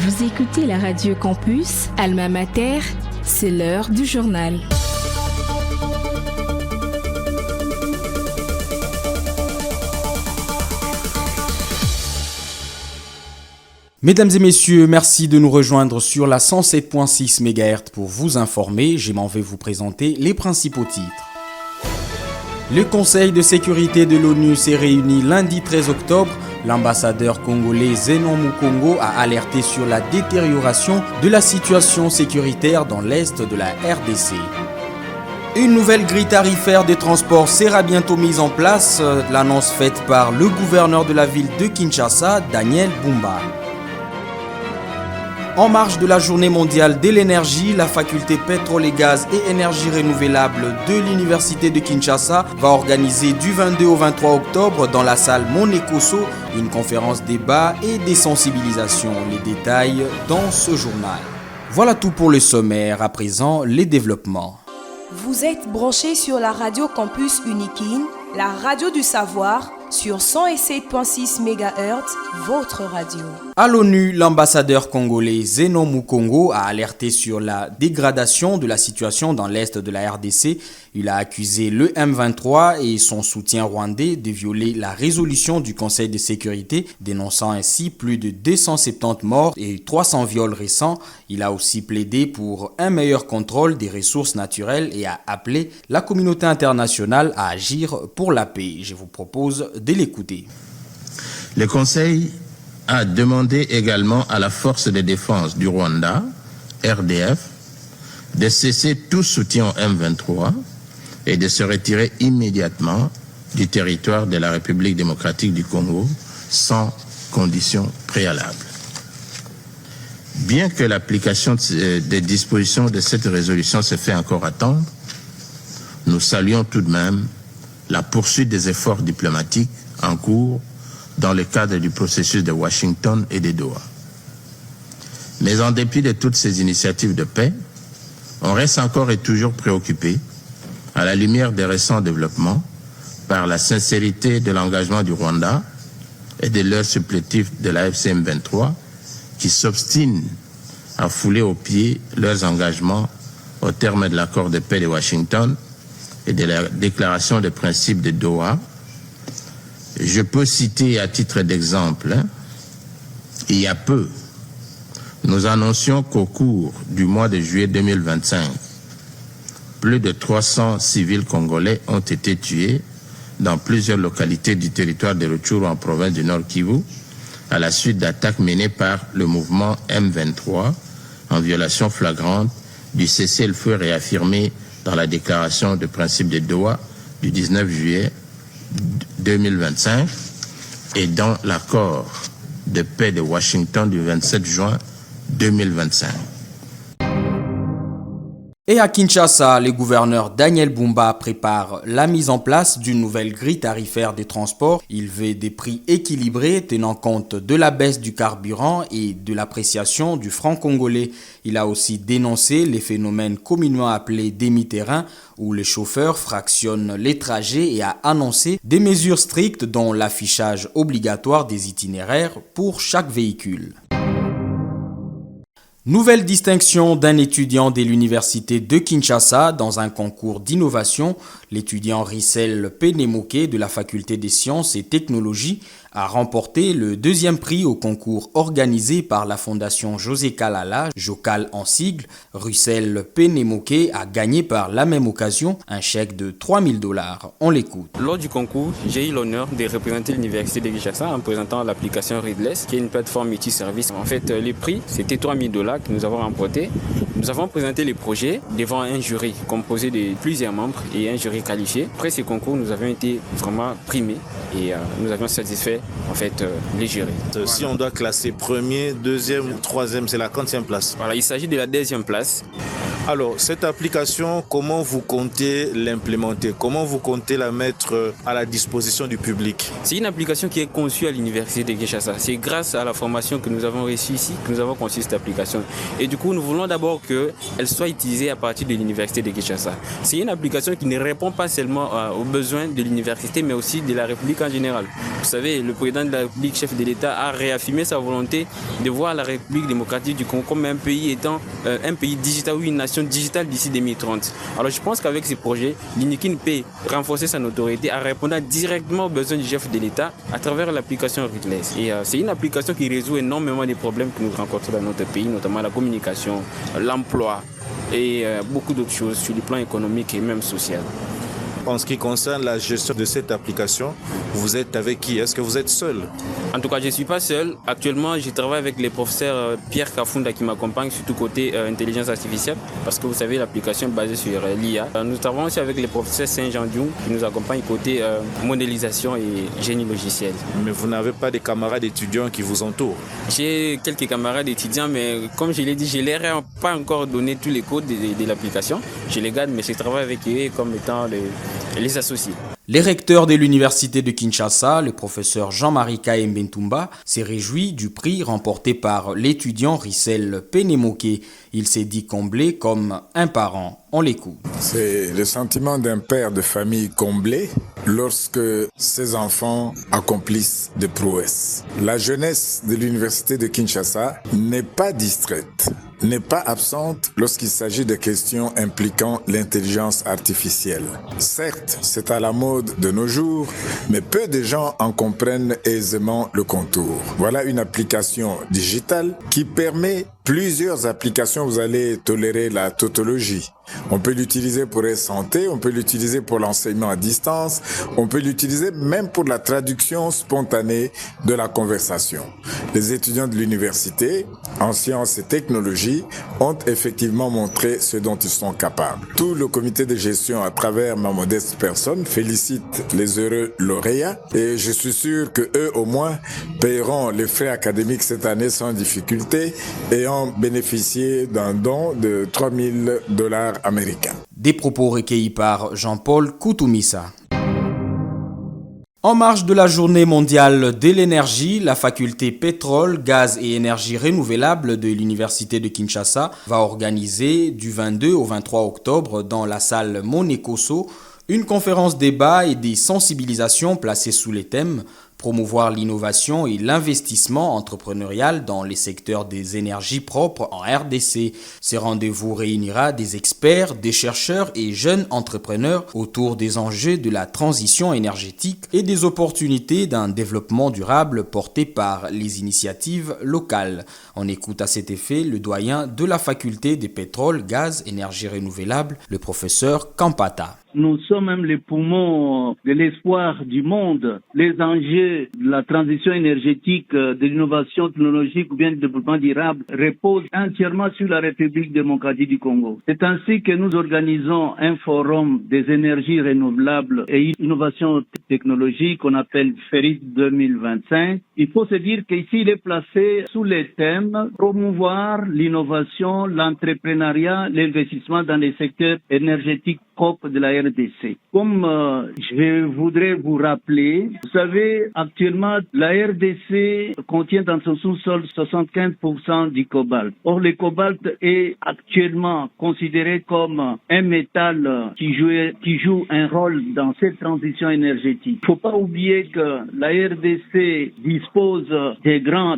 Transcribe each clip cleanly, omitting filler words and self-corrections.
Vous écoutez la radio Campus, Alma Mater, c'est l'heure du journal. Mesdames et messieurs, merci de nous rejoindre sur la 107.6 MHz pour vous informer. Je m'en vais vous présenter les principaux titres. Le Conseil de sécurité de l'ONU s'est réuni lundi 13 octobre. L'ambassadeur congolais Zenon Mukongo a alerté sur la détérioration de la situation sécuritaire dans l'est de la RDC. Une nouvelle grille tarifaire des transports sera bientôt mise en place, l'annonce faite par le gouverneur de la ville de Kinshasa, Daniel Bumba. En marge de la journée mondiale de l'énergie, la faculté pétrole et gaz et énergie renouvelable de l'université de Kinshasa va organiser du 22 au 23 octobre dans la salle Monekoso une conférence débat et des sensibilisations. Les détails dans ce journal. Voilà tout pour le sommaire. À présent, les développements. Vous êtes branchés sur la radio Campus Unikin, la radio du savoir, sur 107.6 MHz, votre radio. À l'ONU, l'ambassadeur congolais Zenon Mukongo a alerté sur la dégradation de la situation dans l'est de la RDC. Il a accusé le M23 et son soutien rwandais de violer la résolution du Conseil de sécurité, dénonçant ainsi plus de 270 morts et 300 viols récents. Il a aussi plaidé pour un meilleur contrôle des ressources naturelles et a appelé la communauté internationale à agir pour la paix. Je vous propose de l'écouter. Le Conseil a demandé également à la force de défense du Rwanda, RDF, de cesser tout soutien au M23 et de se retirer immédiatement du territoire de la République démocratique du Congo sans conditions préalables. Bien que l'application des dispositions de cette résolution se fait encore attendre, nous saluons tout de même la poursuite des efforts diplomatiques en cours dans le cadre du processus de Washington et de Doha. Mais en dépit de toutes ces initiatives de paix, on reste encore et toujours préoccupé, à la lumière des récents développements, par la sincérité de l'engagement du Rwanda et de leur supplétif de la FCM 23, qui s'obstinent à fouler aux pieds leurs engagements au terme de l'accord de paix de Washington et de la déclaration de principes de Doha. Je peux citer à titre d'exemple, il y a peu, nous annoncions qu'au cours du mois de juillet 2025, plus de 300 civils congolais ont été tués dans plusieurs localités du territoire de Rutshuru en province du Nord Kivu, à la suite d'attaques menées par le mouvement M23 en violation flagrante du cessez-le-feu réaffirmé dans la déclaration de principe de Doha du 19 juillet 2025 et dans l'accord de paix de Washington du 27 juin 2025. Et à Kinshasa, le gouverneur Daniel Bumba prépare la mise en place d'une nouvelle grille tarifaire des transports. Il veut des prix équilibrés tenant compte de la baisse du carburant et de l'appréciation du franc congolais. Il a aussi dénoncé les phénomènes communément appelés demi-terrain où les chauffeurs fractionnent les trajets et a annoncé des mesures strictes dont l'affichage obligatoire des itinéraires pour chaque véhicule. Nouvelle distinction d'un étudiant de l'université de Kinshasa dans un concours d'innovation. L'étudiant Rissel Penemoke de la faculté des sciences et technologies a remporté le deuxième prix au concours organisé par la fondation José Kalala, Jocal en sigle. Rissel Penemoke a gagné par la même occasion un chèque de $3000. On l'écoute. Lors du concours, j'ai eu l'honneur de représenter l'université de Kinshasa en présentant l'application Readless, qui est une plateforme multi-service. En fait, les prix, c'était $3000 que nous avons remporté. Nous avons présenté les projets devant un jury composé de plusieurs membres et un jury qualifié. Après ce concours, nous avons été vraiment primés et nous avions satisfait les jurys. Si on doit classer premier, deuxième ou troisième, c'est la quantième place? Voilà, il s'agit de la deuxième place. Alors, cette application, comment vous comptez l'implémenter? Comment vous comptez la mettre à la disposition du public? C'est une application qui est conçue à l'université de Kinshasa. C'est grâce à la formation que nous avons reçue ici que nous avons conçu cette application. Et du coup, nous voulons d'abord qu'elle soit utilisée à partir de l'université de Kinshasa. C'est une application qui ne répond pas seulement aux besoins de l'université, mais aussi de la République en général. Vous savez, le président de la République, chef de l'État, a réaffirmé sa volonté de voir la République démocratique du Congo comme un pays étant un pays digital ou une nation digitale d'ici 2030. Alors je pense qu'avec ces projets, l'UNIKIN peut renforcer sa notoriété en répondant directement aux besoins du chef de l'État à travers l'application Readless. Et c'est une application qui résout énormément des problèmes que nous rencontrons dans notre pays, notamment la communication, l'emploi et beaucoup d'autres choses sur le plan économique et même social. En ce qui concerne la gestion de cette application, vous êtes avec qui? Est-ce que vous êtes seul? En tout cas, je ne suis pas seul. Actuellement, je travaille avec le professeur Pierre Kafunda qui m'accompagne, surtout côté intelligence artificielle, parce que vous savez, l'application est basée sur l'IA. Nous travaillons aussi avec le professeur Saint-Jean-Diou qui nous accompagne côté modélisation et génie logiciel. Mais vous n'avez pas des camarades étudiants qui vous entourent? J'ai quelques camarades étudiants, mais comme je l'ai dit, je ne leur ai pas encore donné tous les codes de l'application. Je les garde, mais je travaille avec eux comme étant les associés. Les recteurs de l'université de Kinshasa, le professeur Jean-Marie Kaembentumba, s'est réjoui du prix remporté par l'étudiant Rissel Penemoke. Il s'est dit comblé comme un parent. On l'écoute. C'est le sentiment d'un père de famille comblé lorsque ses enfants accomplissent des prouesses. La jeunesse de l'université de Kinshasa n'est pas distraite, n'est pas absente lorsqu'il s'agit de questions impliquant l'intelligence artificielle. Certes, c'est à la mode de nos jours, mais peu de gens en comprennent aisément le contour. Voilà une application digitale qui permet plusieurs applications. Vous allez tolérer la tautologie. On peut l'utiliser pour e-santé, on peut l'utiliser pour l'enseignement à distance, on peut l'utiliser même pour la traduction spontanée de la conversation. Les étudiants de l'université, en sciences et technologies, ont effectivement montré ce dont ils sont capables. Tout le comité de gestion, à travers ma modeste personne, félicite les heureux lauréats et je suis sûr que eux, au moins, paieront les frais académiques cette année sans difficulté et ont bénéficié d'un don de $3,000 américains. Des propos recueillis par Jean-Paul Koutoumissa. En marge de la journée mondiale de l'énergie, la faculté pétrole, gaz et énergie renouvelable de l'université de Kinshasa va organiser du 22 au 23 octobre dans la salle Monekoso une conférence débat et des sensibilisations placées sous les thèmes promouvoir l'innovation et l'investissement entrepreneurial dans les secteurs des énergies propres en RDC. Ces rendez-vous réunira des experts, des chercheurs et jeunes entrepreneurs autour des enjeux de la transition énergétique et des opportunités d'un développement durable porté par les initiatives locales. On écoute à cet effet le doyen de la faculté des pétroles, gaz, énergie renouvelable, le professeur Kampata. Nous sommes même les poumons de l'espoir du monde. Les enjeux de la transition énergétique, de l'innovation technologique ou bien du développement durable reposent entièrement sur la République démocratique du Congo. C'est ainsi que nous organisons un forum des énergies renouvelables et innovation technologique qu'on appelle FERIS 2025. Il faut se dire qu'ici il est placé sous les thèmes promouvoir l'innovation, l'entrepreneuriat, l'investissement dans les secteurs énergétiques propres de la RDC. Comme je voudrais vous rappeler, vous savez, actuellement, la RDC contient dans son sous-sol 75% du cobalt. Or, le cobalt est actuellement considéré comme un métal qui joue un rôle dans cette transition énergétique. Il ne faut pas oublier que la RDC dispose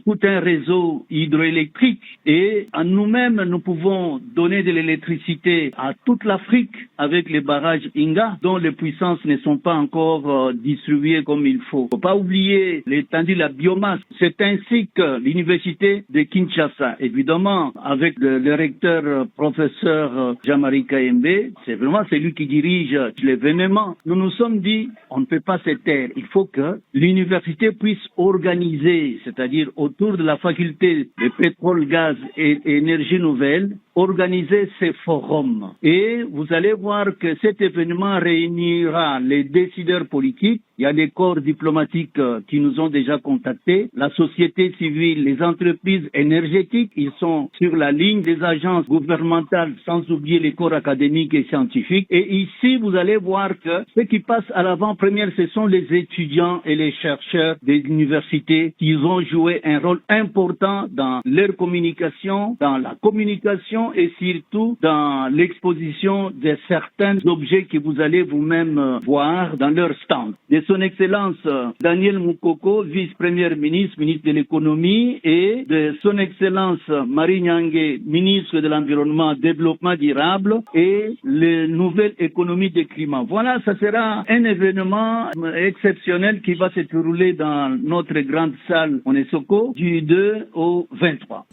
tout un réseau hydroélectrique et nous-mêmes, nous pouvons donner de l'électricité à toute l'Afrique avec les barrages Inga dont les puissances ne sont pas encore distribuées comme il faut. Il ne faut pas oublier l'étendue de la biomasse. C'est ainsi que l'université de Kinshasa, évidemment, avec le recteur professeur Jean-Marie Kaembe, c'est vraiment celui qui dirige l'événement. Nous nous sommes dit, on ne peut pas se taire. Il faut que l'université puisse organiser, c'est-à-dire autour de la faculté de pétrole, gaz et énergie nouvelle, organiser ces forums. Et vous allez voir que cet événement réunira les décideurs politiques. Il y a des corps diplomatiques qui nous ont déjà contactés, la société civile, les entreprises énergétiques, ils sont sur la ligne des agences gouvernementales, sans oublier les corps académiques et scientifiques. Et ici, vous allez voir que ce qui passe à l'avant-première, ce sont les étudiants et les chercheurs des universités qui ont joué un rôle important dans leur communication, dans la communication et surtout dans l'exposition de certains objets que vous allez vous-même voir dans leur stand. De son Excellence Daniel Mukoko, vice-premier ministre, ministre de l'économie, et de son Excellence Marie Nyange, ministre de l'environnement, développement durable et les nouvelles économies de climat. Voilà, ça sera un événement exceptionnel qui va se dérouler dans notre grande salle Onesoko du 2 au 23.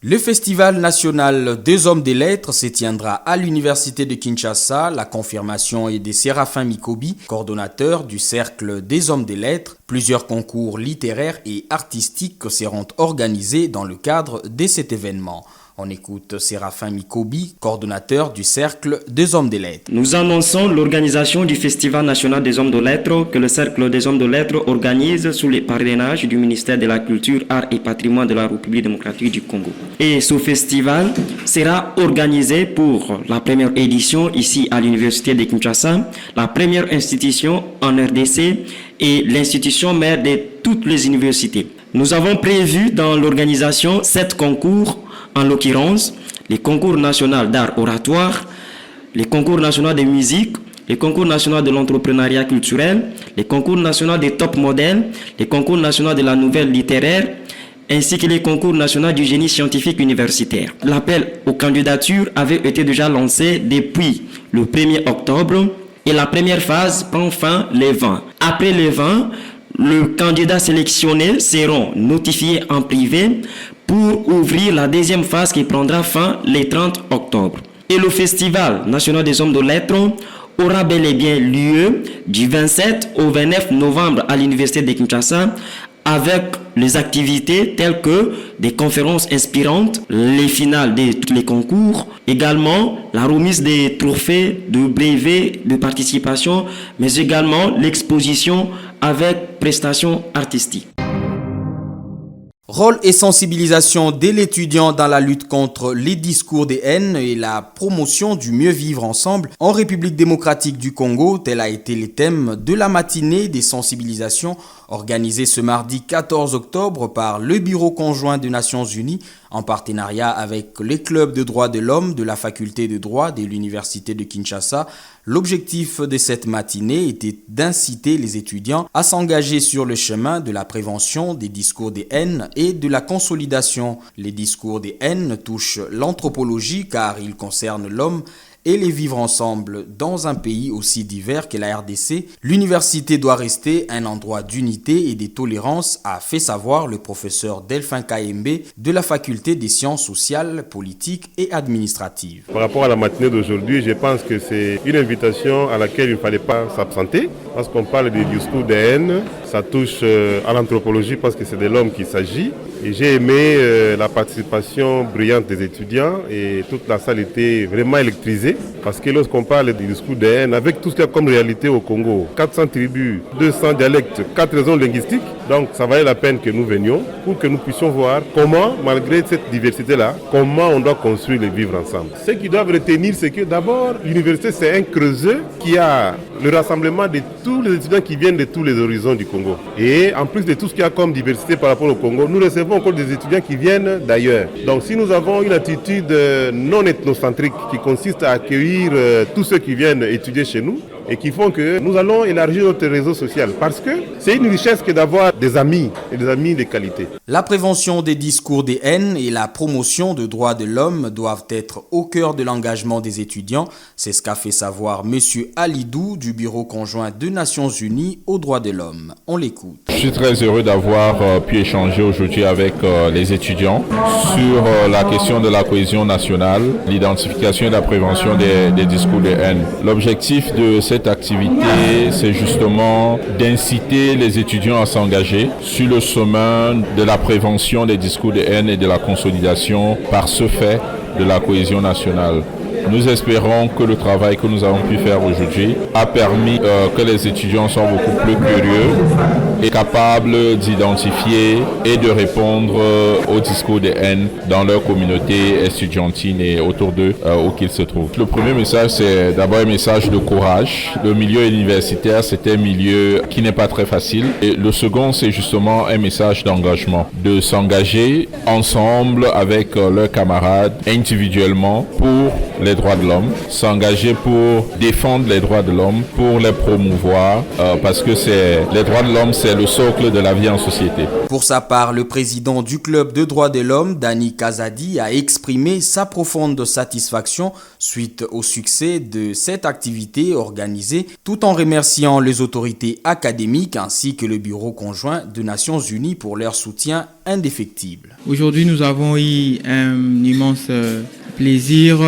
Le Festival national des hommes des lettres se tiendra à l'Université de Kinshasa. La confirmation est de Séraphin Mikobi, coordonnateur du Cercle des hommes des lettres. Plusieurs concours littéraires et artistiques seront organisés dans le cadre de cet événement. On écoute Séraphin Mikobi, coordonnateur du Cercle des hommes des lettres. Nous annonçons l'organisation du Festival national des hommes de lettres que le Cercle des hommes de lettres organise sous les parrainages du ministère de la Culture, Arts et Patrimoine de la République démocratique du Congo. Et ce festival sera organisé pour la première édition ici à l'Université de Kinshasa, la première institution en RDC et l'institution mère de toutes les universités. Nous avons prévu dans l'organisation 7 concours. En l'occurrence, les concours nationaux d'art oratoire, les concours nationaux de musique, les concours nationaux de l'entrepreneuriat culturel, les concours nationaux des top modèles, les concours nationaux de la nouvelle littéraire, ainsi que les concours nationaux du génie scientifique universitaire. L'appel aux candidatures avait été déjà lancé depuis le 1er octobre et la première phase prend fin le 20. Après le 20, les candidats sélectionnés seront notifiés en privé pour ouvrir la deuxième phase qui prendra fin le 30 octobre. Et le Festival national des hommes de lettres aura bel et bien lieu du 27 au 29 novembre à l'Université de Kinshasa avec les activités telles que des conférences inspirantes, les finales de tous les concours, également la remise des trophées, de brevets, de participation, mais également l'exposition avec prestations artistiques. Rôle et sensibilisation de l'étudiant dans la lutte contre les discours de haine et la promotion du mieux vivre ensemble en République démocratique du Congo, tel a été le thème de la matinée des sensibilisations organisée ce mardi 14 octobre par le Bureau conjoint des Nations Unies en partenariat avec les clubs de droits de l'homme de la faculté de droit de l'Université de Kinshasa. L'objectif de cette matinée était d'inciter les étudiants à s'engager sur le chemin de la prévention des discours de haine et de la consolidation. Les discours de haine touchent l'anthropologie car ils concernent l'homme et les vivre ensemble dans un pays aussi divers que la RDC. L'université doit rester un endroit d'unité et de tolérance, a fait savoir le professeur Delphin Kaembe de la faculté des sciences sociales, politiques et administratives. Par rapport à la matinée d'aujourd'hui, je pense que c'est une invitation à laquelle il ne fallait pas s'absenter parce qu'on parle des discours de haine, ça touche à l'anthropologie parce que c'est de l'homme qu'il s'agit. Et j'ai aimé la participation brillante des étudiants et toute la salle était vraiment électrisée parce que lorsqu'on parle du discours de haine, avec tout ce qu'il y a comme réalité au Congo, 400 tribus, 200 dialectes, 4 raisons linguistiques, donc ça valait la peine que nous venions pour que nous puissions voir comment, malgré cette diversité-là, comment on doit construire et vivre ensemble. Ce qu'ils doivent retenir, c'est que d'abord, l'université, c'est un creuset qui a le rassemblement de tous les étudiants qui viennent de tous les horizons du Congo. Et en plus de tout ce qu'il y a comme diversité par rapport au Congo, nous recevons encore des étudiants qui viennent d'ailleurs. Donc si nous avons une attitude non ethnocentrique qui consiste à accueillir tous ceux qui viennent étudier chez nous et qui font que nous allons élargir notre réseau social parce que c'est une richesse que d'avoir des amis et des amis de qualité. La prévention des discours de haine et la promotion des droits de l'homme doivent être au cœur de l'engagement des étudiants. C'est ce qu'a fait savoir M. Alidou du Bureau conjoint des Nations Unies aux droits de l'homme. On l'écoute. Je suis très heureux d'avoir pu échanger aujourd'hui avec les étudiants sur la question de la cohésion nationale, l'identification et la prévention des discours de haine. L'objectif de cette cette activité, c'est justement d'inciter les étudiants à s'engager sur le chemin de la prévention des discours de haine et de la consolidation par ce fait de la cohésion nationale. Nous espérons que le travail que nous avons pu faire aujourd'hui a permis que les étudiants soient beaucoup plus curieux et capables d'identifier et de répondre aux discours de haine dans leur communauté estudiantine et autour d'eux où qu'ils se trouvent. Le premier message, c'est d'abord un message de courage. Le milieu universitaire, c'est un milieu qui n'est pas très facile. Et le second, c'est justement un message d'engagement, de s'engager ensemble avec leurs camarades, individuellement, pour les droits de l'homme, s'engager pour défendre les droits de l'homme, pour les promouvoir, parce que les droits de l'homme, c'est le socle de la vie en société. Pour sa part, le président du Club de droits de l'homme, Dani Kazadi, a exprimé sa profonde satisfaction suite au succès de cette activité organisée, tout en remerciant les autorités académiques ainsi que le Bureau conjoint des Nations Unies pour leur soutien indéfectible. Aujourd'hui, nous avons eu un immense plaisir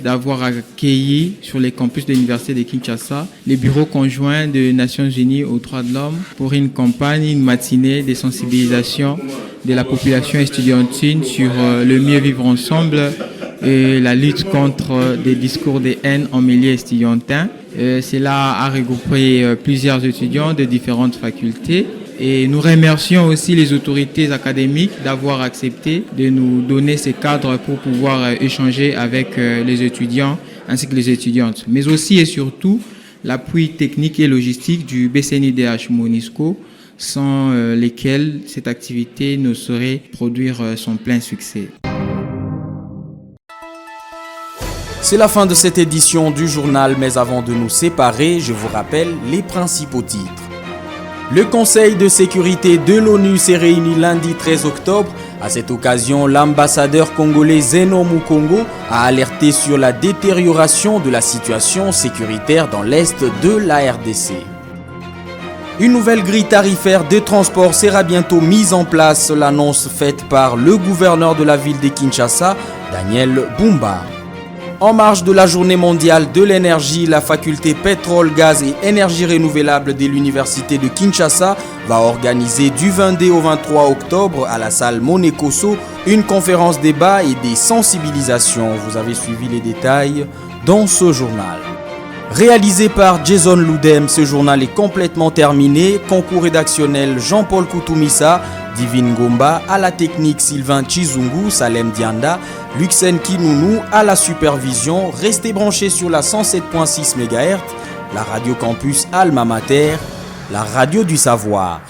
d'avoir accueilli sur les campus de l'Université de Kinshasa les bureaux conjoints des Nations Unies aux droits de l'homme pour une campagne, une matinée de sensibilisation de la population estudiantine sur le mieux vivre ensemble et la lutte contre des discours de haine en milieu estudiantin. Cela a regroupé plusieurs étudiants de différentes facultés. Et nous remercions aussi les autorités académiques d'avoir accepté de nous donner ces cadres pour pouvoir échanger avec les étudiants ainsi que les étudiantes. Mais aussi et surtout l'appui technique et logistique du BCNIDH Monisco, sans lesquels cette activité ne saurait produire son plein succès. C'est la fin de cette édition du journal, mais avant de nous séparer, je vous rappelle les principaux titres. Le Conseil de sécurité de l'ONU s'est réuni lundi 13 octobre. À cette occasion, l'ambassadeur congolais Zeno Mukongo a alerté sur la détérioration de la situation sécuritaire dans l'est de la RDC. Une nouvelle grille tarifaire de transport sera bientôt mise en place, l'annonce faite par le gouverneur de la ville de Kinshasa, Daniel Bumba. En marge de la journée mondiale de l'énergie, la faculté pétrole, gaz et énergie renouvelable de l'université de Kinshasa va organiser du 22 au 23 octobre à la salle Monekoso une conférence débat et des sensibilisations. Vous avez suivi les détails dans ce journal. Réalisé par Jason Loudem, ce journal est complètement terminé. Concours rédactionnel Jean-Paul Koutoumissa, Divine Gomba, à la technique Sylvain Chizungu, Salem Dianda, Luxen Kinounou, à la supervision. Restez branchés sur la 107.6 MHz, la radio campus Alma Mater, la radio du savoir.